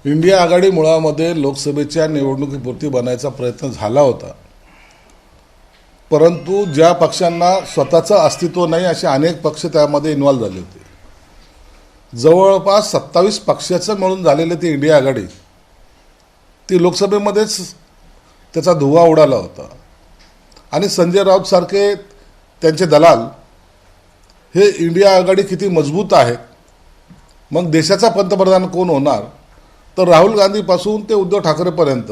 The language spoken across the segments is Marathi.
इंडिया आघाडी मुळामध्ये लोकसभेच्या निवडणुकीपुरती बनायचा प्रयत्न झाला होता, परंतु ज्या पक्षांना स्वतःचं अस्तित्व नाही असे अनेक पक्ष त्यामध्ये इन्व्हॉल्व झाले होते. जवळपास 27 पक्षाचं मिळून झालेले ती इंडिया आघाडी ती लोकसभेमध्येच त्याचा धुव्वा उडाला होता. आणि संजय राऊत सारखे त्यांचे दलाल हे इंडिया आघाडी किती मजबूत आहे, मग देशाचा पंतप्रधान कोण होणार, तर राहुल गांधीपासून ते उद्धव ठाकरेपर्यंत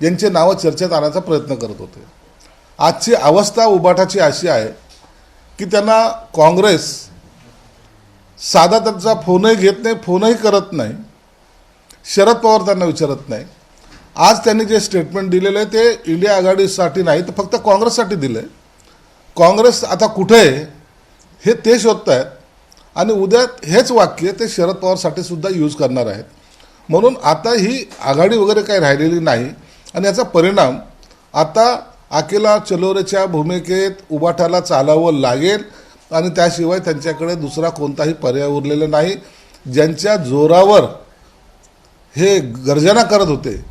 यांचे नावं चर्चेत आणण्याचा प्रयत्न करत होते. आजची अवस्था उबाटाची अशी आहे की त्यांना काँग्रेस साधा त्यांचा फोनही घेत नाही, फोनही करत नाही, शरद पवार त्यांना विचारत नाही. आज त्यांनी जे स्टेटमेंट दिलेलं आहे ते इंडिया आघाडीसाठी नाही तर फक्त काँग्रेससाठी दिलं आहे. काँग्रेस आता कुठे आहे हे ते शोधत आहेत आणि उद्या हेच वाक्य ते शरद पवारसाठी सुद्धा यूज करणार आहेत. म्हणून आता ही आघाडी वगैरे काही राहिलेली नाही आणि याचा परिणाम आता अकेला चलोरेच्या भूमिकेत उबाटाला चालावं लागेल आणि त्याशिवाय त्यांच्याकडे दुसरा कोणताही पर्याय उरलेला नाही. ज्यांच्या जोरावर हे गर्जना करत होते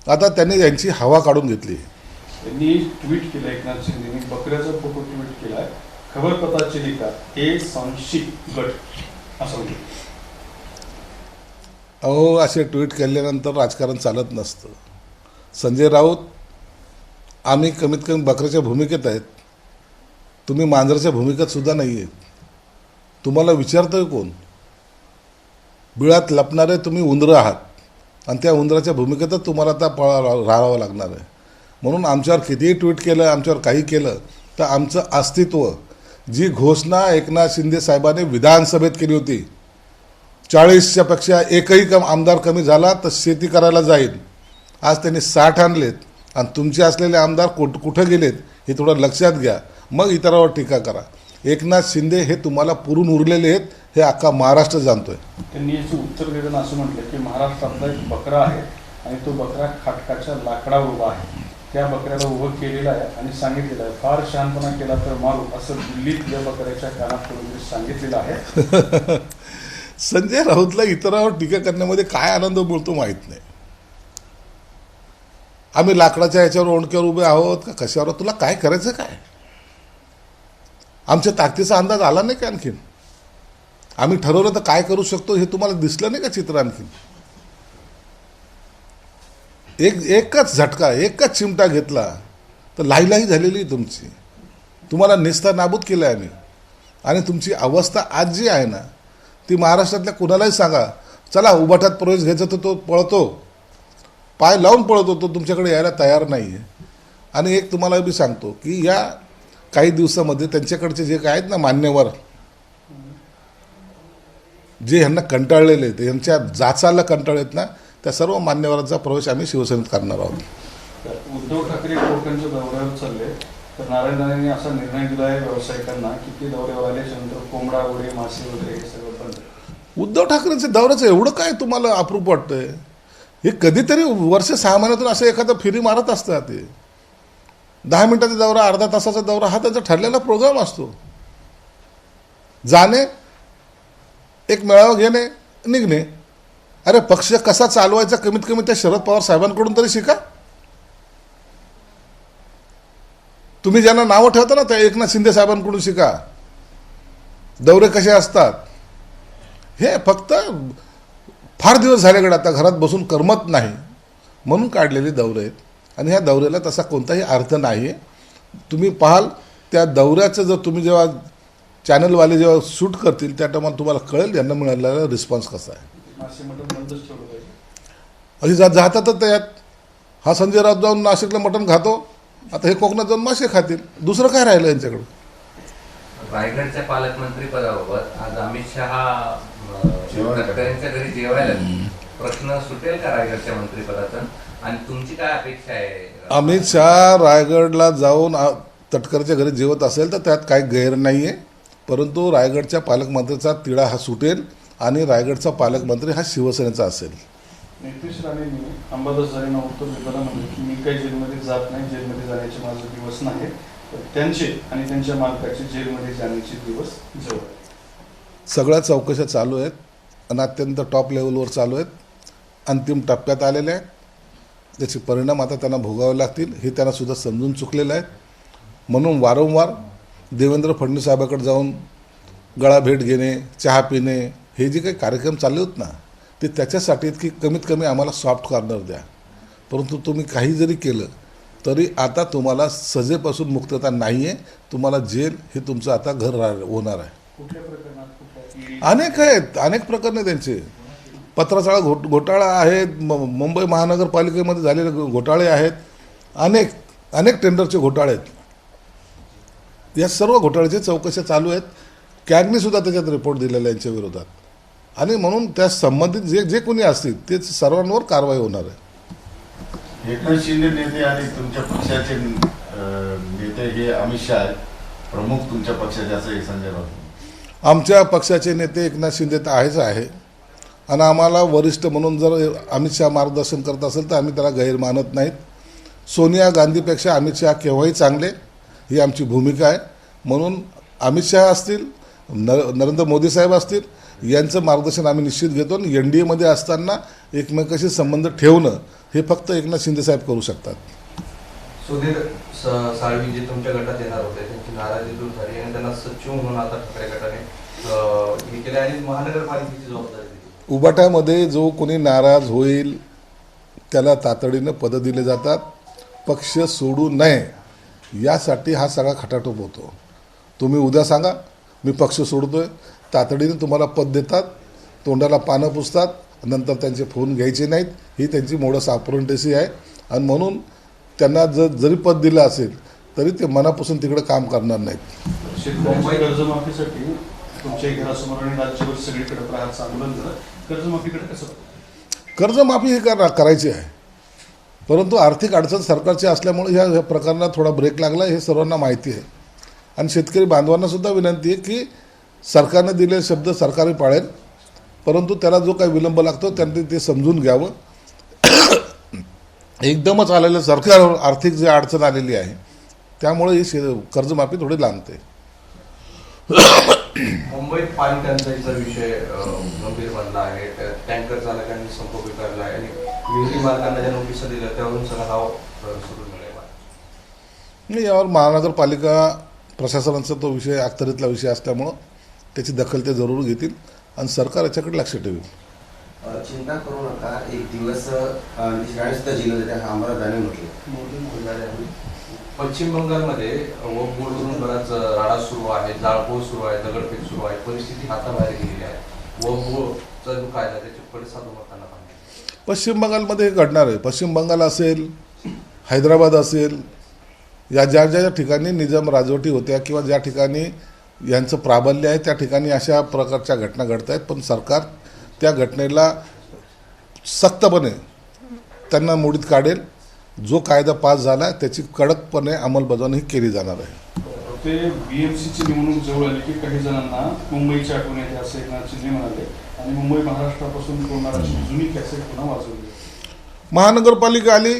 आता त्यांनी यांची हवा काढून घेतली. त्यांनी ट्विट केलं, एकनाथ शिंदेनी बकऱ्याचा फोटो ट्विट केलाय, खबर पता चली का हे सांशिक गट असं म्हणतो. अहो, असे ट्विट केल्यानंतर राजकारण चालत नसतं. संजय राऊत, आम्ही कमीत कमी बकऱ्याच्या भूमिकेत आहेत, तुम्ही मांजराच्या भूमिकेत सुद्धा नाही आहेत. तुम्हाला विचारतोय कोण? बिळात लपणारे तुम्ही उंदरं आहात आणि त्या उंदराच्या भूमिकेतच तुम्हाला आता राहावं लागणार आहे. म्हणून आमच्यावर कितीही ट्विट केलं, आमच्यावर काही केलं तर आमचं अस्तित्व, जी घोषणा एकनाथ शिंदे साहेबांनी विधानसभेत केली होती, 40च्या पेक्षा एकही आमदार कमी झाला तर शेती करायला जाईल, आज त्यांनी 60 आणलेत आणि तुमचे असलेले आमदार कुठं गेलेत हे थोडं लक्षात घ्या, मग इतरांवर टीका करा. एकनाथ शिंदे हे तुम्हाला पुरून उरलेले आहेत हे अख्खा महाराष्ट्र जाणतोय. त्यांनी याचं उत्तर देताना असं म्हटलं की महाराष्ट्रातला एक बकरा आहे आणि तो बकरा खाटकाच्या लाकडावर उभा आहे, त्या बकऱ्याला उभं केलेलं आहे आणि सांगितलेलं आहे फार शहाणपणा केला तर मारू, असं दिल्लीतल्या बकऱ्याच्या कानात सांगितलेलं आहे. संजय राऊतला इतरांवर टीका करण्यामध्ये काय आनंद मिळतो माहीत नाही. आम्ही लाकडाच्या ह्याच्यावर ओंडक्यावर उभे आहोत का कशावर? तुला काय करायचं काय? आमच्या ताकदीचा अंदाज आला नाही का आणखीन? आम्ही ठरवलं तर काय करू शकतो हे तुम्हाला दिसलं नाही का चित्र? आणखीन एकच झटका, एकच चिमटा घेतला तर लाहीलाही झालेली तुमची. तुम्हाला नेस्ता नाबूद केलं आहे आम्ही. आणि तुमची अवस्था आज जी आहे ना ती महाराष्ट्रातल्या कुणालाही सांगा, चला उबाटात प्रवेश घ्यायचा तर तो पळतो, पाय लावून पळतो, तो तुमच्याकडे यायला तयार नाही आहे. आणि एक तुम्हाला बी सांगतो की या काही दिवसामध्ये त्यांच्याकडचे जे काय आहेत ना मान्यवर, जे ह्यांना कंटाळलेले आहेत, यांच्या जाचाला कंटाळलेत ना, त्या सर्व मान्यवरांचा प्रवेश आम्ही शिवसेनेत करणार आहोत. उद्धव ठाकरे कोकणच्या दौऱ्यावर चालले तर नारायण राणेंनी असा निर्णय दिला आहे व्यावसायिकांना की ते दौऱ्यावर आल्याच्या नंतर कोंबडा वगैरे मासे वगैरे हे सगळं बंद. उद्धव ठाकरेंच्या दौऱ्याचं एवढं काय तुम्हाला अप्रूप वाटतंय? हे कधीतरी वर्ष 6 महिन्यातून असं एखादं फेरी मारत असतात. ते 10 मिनिटाचा दौरा, अर्धा तासाचा दौरा हा त्यांचा ठरलेला प्रोग्राम असतो. जाणे, एक मेळावा घेणे, निघणे. अरे पक्ष कसा चालवायचा कमीत कमी त्या शरद पवार साहेबांकडून तरी शिका. तुम्ही ज्यांना नावं ठेवता ना त्या एकनाथ शिंदे साहेबांकडून शिका, दौरे कसे असतात. हे फक्त फार दिवस झाल्याकडे आता घरात बसून करमत नाही म्हणून काढलेले दौरे आहेत आणि ह्या दौऱ्याला तसा कोणताही अर्थ नाही आहे. तुम्ही पाहाल त्या दौऱ्याचं जर तुम्ही जेव्हा चॅनलवाले जेव्हा शूट करतील त्या टायमाला तुम्हाला कळेल यांना मिळालेला रिस्पॉन्स कसा आहे. अशी जातातच त्यात. हा संजय राऊत जाऊन नाशिकला मटण खातो, आता हे कोकणात जाऊन मासे खातील, दुसरं काय राहिलं यांच्याकडं? रायगडच्या पालकमंत्री पदाबाबत आज अमित शहा तटकरेंच्या घरी जेवायला, प्रश्न सुटेल का रायगडच्या मंत्रिपदाचा आणि तुमची काय अपेक्षा आहे? अमित शहा रायगडला जाऊन तटकरेच्या घरी जेवत असेल तर त्यात काही गैर नाही आहे, परंतु रायगडच्या पालकमंत्रीचा तिढा हा सुटेल आणि रायगडचा पालकमंत्री हा शिवसेनेचा असेल. नितीश राणेंनी अंबादास दादांना उत्तर देताना म्हणले की मी काही जेलमध्ये जात नाही, जेलमध्ये जाण्याचे माझे दिवस नाही, त्यांचे आणि त्यांच्या मालकाचे जेलमध्ये जाण्याचे दिवस जवळ आहेत. सगळ्या चौकशा चालू आहेत आणि अत्यंत टॉप लेवलवर चालू आहेत. अंतिम टप्प्यात आलेले आहेत. त्याचे परिणाम आता त्यांना भोगावे लागतील हे त्यांना सुद्धा समजून चुकलेलं आहे. म्हणून वारंवार देवेंद्र फडणवीस साहेबाकडे जाऊन गळाभेट घेणे, चहा पिणे, हे जे काही कार्यक्रम चालले होत ना, ते त्याच्यासाठी की कमीत कमी आम्हाला सॉफ्ट कॉर्नर द्या. परंतु तुम्ही काही जरी केलं तरी आता तुम्हाला सजेपासून मुक्तता नाही आहे. तुम्हाला जेल हे तुमचं आता घर होणार आहे. कुठल्या प्रकरणात कुठल्या अनेक आहेत, अनेक प्रकरणे त्यांचे. पत्राचाळा घोटाळा आहेत, मुंबई महानगरपालिकेमध्ये झालेले घोटाळे आहेत, अनेक अनेक टेंडरचे घोटाळे आहेत. या सर्व घोटाळ्याच्या चौकशा चालू आहेत. कॅगने सुद्धा त्याच्यात रिपोर्ट दिलेला आहे यांच्या विरोधात. आणि म्हणून त्या संबंधित जे कोणी असतील ते सर्वांवर कारवाई होणार आहे. एकनाथ शिंदे नेते आणि तुमच्या पक्षाचे नेते हे अमित शहा आहेत, प्रमुख तुमच्या पक्षाचे, असं हे संजय राऊत. आमच्या पक्षाचे नेते एकनाथ शिंदे तर आहेच आहे. आणि आम्हाला वरिष्ठ म्हणून जर अमित शहा मार्गदर्शन करत असेल तर आम्ही त्याला गैर मानत नाहीत. सोनिया गांधीपेक्षा अमित शहा केव्हाही चांगले, ही आमची भूमिका आहे. म्हणून अमित शहा असतील, नरेंद्र मोदी साहेब असतील, यांचं मार्गदर्शन आम्ही निश्चित घेतो. आणि NDAमध्ये असताना एकमेकाशी संबंध ठेवणं हे फक्त एकनाथ शिंदे साहेब करू शकतात. सुधीर साळवी जे तुमच्या गटात येणार होते त्यांची नाराजी दूर झाली आणि त्यांना सचिव म्हणून आता ठाकरे गटाने हे केले आणि महानगरपालिकेची जबाबदारी दिली. उबाटामध्ये जो कोणी नाराज होईल त्याला तातडीनं पदं दिले जातात. पक्ष सोडू नये यासाठी हा सगळा खटाटोप होतो. तुम्ही उद्या सांगा मी पक्ष सोडतोय, तातडीने तुम्हाला पद देतात, तोंडाला पानं पुसतात, नंतर त्यांचे फोन घ्यायचे नाहीत. ही त्यांची मोडस ऑपरेंडसी आहे. आणि म्हणून त्यांना जरी पद दिलं असेल तरी ते मनापासून तिकडे काम करणार नाहीत. शेतकऱ्यांच्या कर्जमाफीसाठी तुमच्या घरासमोर आणि राज्यभर सगळीकडे प्रहारचं आंदोलन झालं. कर्जमाफीकडे कसं कर्जमाफी ही करायची आहे, परंतु आर्थिक अडचण सरकारची असल्यामुळे ह्या प्रकरणात थोडा ब्रेक लागला हे सर्वांना माहिती आहे. आणि शेतकरी बांधवांना सुद्धा विनंती आहे की सरकारने दिलेले शब्द सरकारही पाळेल, परंतु त्याला जो काही विलंब लागतो त्यांनी ते समजून घ्यावं. एकदमच आलेलं सरकारवर आर्थिक जी अडचण आलेली आहे त्यामुळे ही कर्जमाफी थोडी लांबते. मुंबईत पाणी टंचाईचा विषय गंभीर बनला आहे. टँकर चालकांनी संप पुकारला आहे आणि विहिरी मालकांना ज्या नोटिसा दिल्या त्यावरून सगळा हाव सुरू मिळाला. नाही, यावर महानगरपालिका प्रशासनाचा तो विषय अखत्यारीतला विषय असल्यामुळं त्याची दखल ते जरूर घेतील आणि सरकार याच्याकडे लक्ष ठेवेल. चिंता करू नका, एक दिवस निष्णाने सुद्धा जिल्हा देते, हा आम्हाला जाणीव म्हटलं. पश्चिम बंगालमध्ये वोटवरून बराच राडा सुरू आहे, जाळपोळ सुरू आहे, दगडफेक सुरू आहे. परिस्थिती हाताबाहेर गेलेली आहे. वोटचा जो कायदा त्याचे पडसाद उमटताना पाहिजे. पश्चिम बंगालमध्ये हे घडणार आहे. पश्चिम बंगाल असेल, हैदराबाद असेल, या ज्या ज्या ठिकाणी निजाम राजवटी होत्या किंवा ज्या ठिकाणी यांचं प्राबल्य आहे त्या ठिकाणी अशा प्रकारच्या घटना घडत आहेत. पण सरकार त्या घटनेला सख्तपणे त्यांना मोडीत काढेल. जो कायदा पास झाला त्याची कडकपणे अंमलबजावणी केली जाणार आहे. ते BMCची निवडणूक जवळ आली की काही जणांना मुंबईची आठवण येते असं एकनाथ शिंदे म्हणाले आणि मुंबई महाराष्ट्रापासून कोणाची जुनी कॅसेट पुन्हा वाजवली. महानगरपालिका आली,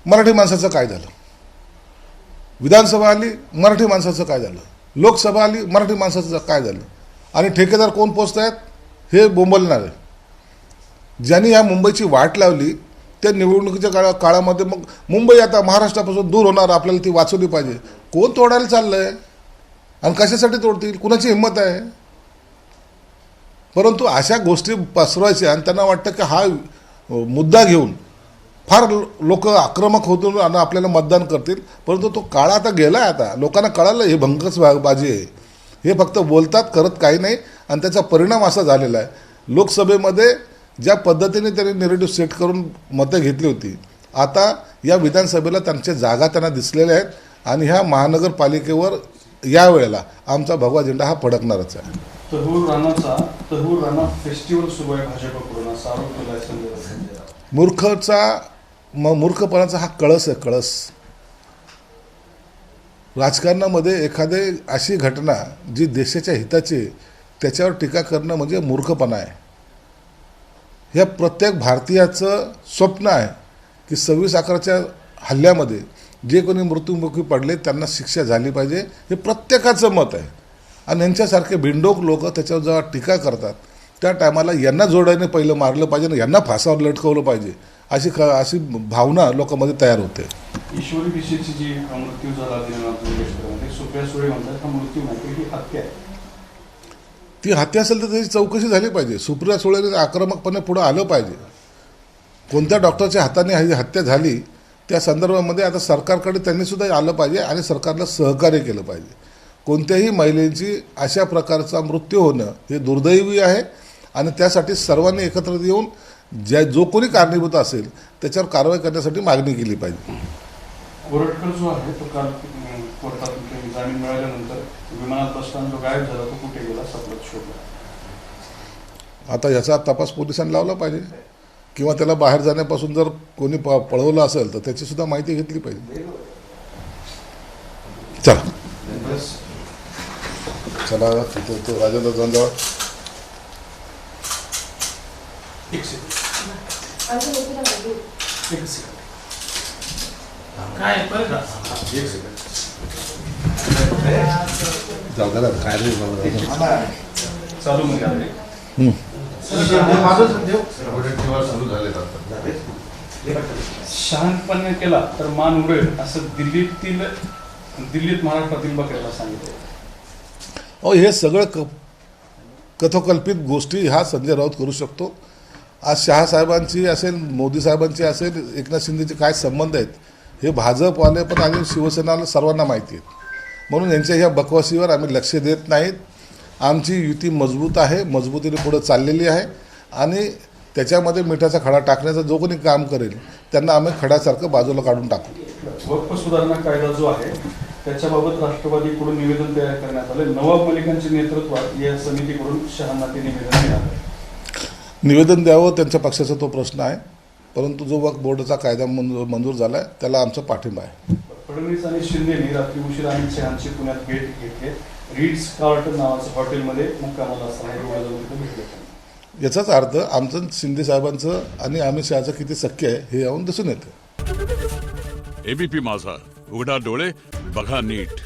मराठी माणसाचं काय झालं? विधानसभा आली, मराठी माणसाचं काय झालं? लोकसभा आली, मराठी माणसाचं काय झालं? आणि ठेकेदार कोण पोचत आहेत हे बोंबलणार आहे. ज्यांनी ह्या मुंबईची वाट लावली त्या निवडणुकीच्या काळामध्ये मग मुंबई आता महाराष्ट्रापासून दूर होणार, आपल्याला ती वाचवली पाहिजे. कोण तोडायला चाललंय आणि कशासाठी तोडतील? कुणाची हिंमत आहे? परंतु अशा गोष्टी पसरवायच्या आणि त्यांना वाटतं की हा मुद्दा घेऊन फार लोक आक्रमक होतील आणि आपल्याला मतदान करतील. परंतु तो काळ आता गेला आहे. आता लोकांना कळालं हे भंकस बाजी आहे. हे फक्त बोलतात, करत काही नाही. आणि त्याचा परिणाम असा झालेला आहे, लोकसभेमध्ये ज्या पद्धतीने त्यांनी नेरेटिव्ह सेट करून मतं घेतली होती, आता या विधानसभेला त्यांच्या जागा त्यांना दिसलेल्या आहेत. आणि ह्या महानगरपालिकेवर यावेळेला आमचा भगवा झेंडा हा फडकणारच आहे. तहूर राणा फेस्टिवल सुरू आहे भाजपकडून असा आरोप केला आहे संजय राऊत. मूर्खपणाचा हा कळस आहे, कळस. राजकारणामध्ये एखादी अशी घटना जी देशाच्या हिताची त्याच्यावर टीका करणं म्हणजे मूर्खपणा आहे. ह्या प्रत्येक भारतीयाचं स्वप्न आहे की 26/11च्या हल्ल्यामध्ये जे कोणी मृत्युमुखी पडले त्यांना शिक्षा झाली पाहिजे, हे प्रत्येकाचं मत आहे. आणि यांच्यासारखे बिंडोक लोक त्याच्यावर जेव्हा टीका करतात त्या टायमाला यांना जोड्याने पहिलं मारलं पाहिजे आणि यांना फासावर लटकवलं पाहिजे अशी भावना लोकांमध्ये तयार होते. ईश्वरी दिशेची जी मृत्यू झाला दिनानाथ मंगेशकरमध्ये, सुप्रिया सुळे म्हणतात हा मृत्यू नाही तर ही हत्या आहे. ती हत्या असेल तर त्याची चौकशी झाली पाहिजे. सुप्रिया सुळेने आक्रमकपणे पुढे आलं पाहिजे. कोणत्या डॉक्टरच्या हाताने ही हत्या झाली त्या संदर्भामध्ये आता सरकारकडे त्यांनी सुद्धा आलं पाहिजे आणि सरकारला सहकार्य केलं पाहिजे. कोणत्याही महिलेची अशा प्रकारचा मृत्यू होणं हे दुर्दैवी आहे आणि त्यासाठी सर्वांनी एकत्र येऊन जो कोणी कारणीभूत असेल त्याच्यावर कारवाई करण्यासाठी मागणी केली पाहिजे. कोरटकर जो आहे तो काल कोर्टातून जामीन मिळाल्यानंतर विमानात बसताना जो गायब झाला तो कुठे गेला सापडत शोधला. आता याचा तपास पोलिसांनी लावला पाहिजे किंवा त्याला बाहेर जाण्यापासून जर कोणी पळवलं असेल तर त्याची सुद्धा माहिती घेतली पाहिजे. चला चला तिथे तो राजेंद्र जंजाळ. एक सेकंड. काय बरं का? जाऊ द्या काय नाही चालू म्हणजे आहे. सुरू झाले आता. शहाणपणे केला तर मान उडेल असं दिल्लीत महाराष्ट्रातील बकऱ्याला सांगितलं. अहो हे सगळं कथोकल्पित गोष्टी हा संजय राऊत करू शकतो. आज शहासाहेबांची असेल, मोदी साहेबांची असेल, एकनाथ शिंदेचे काय संबंध आहेत हे भाजपवाले पण आणि शिवसेनाला सर्वांना माहिती आहेत. म्हणून यांच्या ह्या बकवासीवर आम्ही लक्ष देत नाहीत. आमची युती मजबूत आहे, मजबूतीने पुढे चाललेली आहे आणि त्याच्यामध्ये मिठाचा खडा टाकण्याचं जो कोणी काम करेल त्यांना आम्ही खड्यासारखं बाजूला काढून टाकू. वक्फ सुधारणा कायदा जो आहे त्याच्याबाबत राष्ट्रवादीकडून निवेदन तयार करण्यात आले. नवाब मलिकांच्या नेतृत्वात या समितीकडून शहांना ते निवेदन मिळालं. निवेदन द्यावं त्यांच्या पक्षाचा तो प्रश्न आहे, परंतु जो वक्फ बोर्डाचा कायदा मंजूर झाला आहे त्याला आमचा पाठिंबा आहे. फडणवीस आणि शिंदेनी रात्री उशिरा अमित शहांची पुण्यात भेट घेतली. रिट्स कार्लटन नावाचं हॉटेलमध्ये मुक्कामाला असताना एवढं जाऊन तिथे भेटले. याचाच अर्थ आमचं शिंदे साहेबांचं आणि अमित शहाचं किती सख्य आहे हे यावून दिसून येतं. एबीपी माझा, उघडा डोळे बघा नीट.